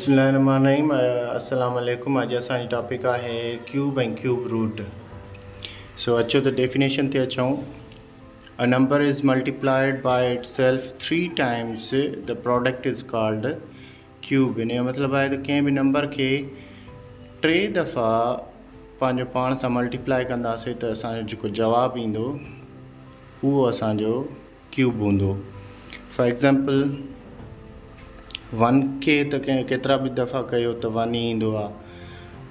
बिस्मिल्लाहिर्रहमानिर्रहीम अस्सलाम वालेकुम। आज असांजी टॉपिक है cube and cube root. So अचो तो डेफिनेशन ते अचूं। A number is multiplied by itself 3 times the product is called cube. इन जो मतलब है तो कंहिं भी नंबर के 3 दफ़ा पंहिंजो पाण सां मल्टीप्लाई कंदासीं त असांजो जेको जवाबु ईंदो उहो असांजो क्यूब हूंदो। फॉर एग्ज़ाम्पल 1 के तो केतिरा भी दफ़ा कयो तो 1 ही ईंदो आहे,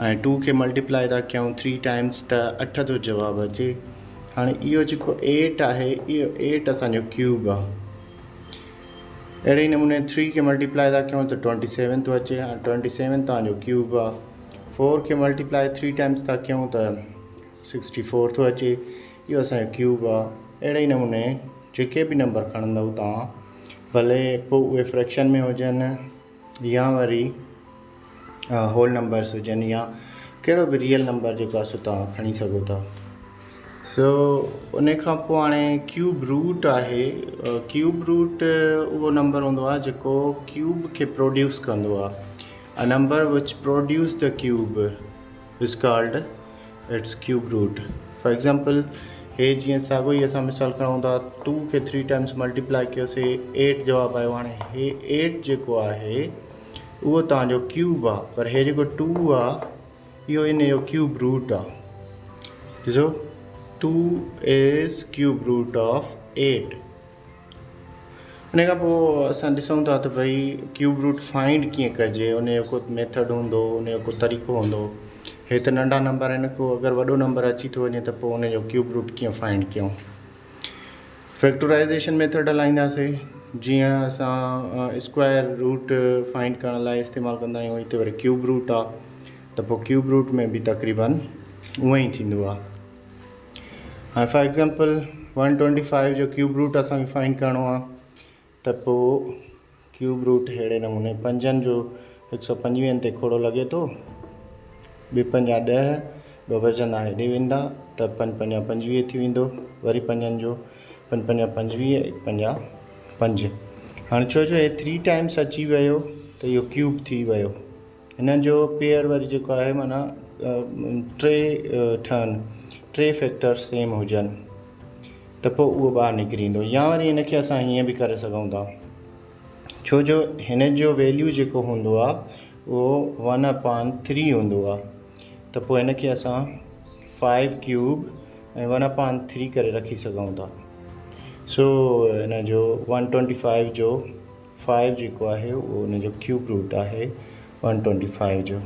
ऐं 2 के मल्टीप्लाई था कयूं 3 टाइम्स त 8 जो जवाबु अचे। हाणे इहो जेको 8 आहे इहो 8 असांजो क्यूब आहे। अहिड़े नमूने 3 के मल्टीप्लाई था कयूं त 27 थो अचे, 27 तव्हांजो क्यूब आहे। 4 के मल्टीप्लाई 3 टाइम्स था कयूं त 64 थो अचे, इहो असांजो क्यूब आहे। अहिड़े नमूने जेके बि नंबर खणंदव तव्हां, भले पोइ उहे फ्रैक्शन में हुजनि या वरी होल नंबर्स हुजनि या कहिड़ो बि रियल नंबर जेको आहे सो तव्हां खणी सघो था। सो उन खां पोइ हाणे क्यूब रूट आहे। क्यूब रूट उहो नंबर हूंदो आहे जेको क्यूब खे प्रोड्यूस कंदो आहे। A number which produce the cube is called its cube root. For example हे जीअं साॻियो ई असां मिसाल खणूं था, 2 खे 3 टाइम्स मल्टीप्लाई कयोसीं, 8 जवाबु आयो। हाणे हे 8 जेको आहे उहो तव्हांजो क्यूब आहे, पर हे जेको 2 आहे इहो इन जो क्यूब रूट आहे। ॾिसो 2 इज़ क्यूब रूट ऑफ 8। उन खां पोइ असां ॾिसूं था त भई क्यूब रूट फाइंड कीअं कजे, उन जो को मेथड हूंदो, उन जो को तरीक़ो हूंदो। हे त नंढा नंबर आहिनि, को अगरि वॾो नंबर अची थो वञे त पोइ उन जो क्यूब रूट कीअं फाइंड कयूं। फैक्टराइज़ेशन मेथड हलाईंदासीं, जीअं असां स्क्वायर रूट फाइंड करण लाइ इस्तेमालु कंदा आहियूं। हिते वरी क्यूब रूट आहे त पोइ क्यूब रूट में बि तक़रीबन उअं ई थींदो आहे। हाणे फॉर एग्ज़ाम्पल 125 जो क्यूब रूट असांखे फाइंड करिणो आहे त पोइ क्यूब रूट अहिड़े नमूने 5 जो 125 ते खोड़ो लॻे थो, 2 पंजा 10, 2 बचंदा हेॾे वेंदा त 5 पंजा 25 थी वेंदो, वरी 5 जो 5 पंजा 25, 1 पंजा 5। हाणे छो जो हे 3 टाइम्स अची वियो त इहो क्यूब थी वियो। हिन जो पेयर वरी जेको आहे माना 3 फैक्टर्स सेम हुजनि त पोइ उहो ॿाहिरि निकिरी ईंदो। या वरी हिनखे असां हीअं बि करे सघूं था, छो जो हिन जो वैल्यू जेको हूंदो आहे उहो 1/3 हूंदो आहे, त पोइ हिनखे असां 5 क्यूब ऐं 1/3 करे रखी सघूं था। सो हिन जो 125 जो 5 जेको आहे उहो हुन जो क्यूब रूट आहे 125 जो।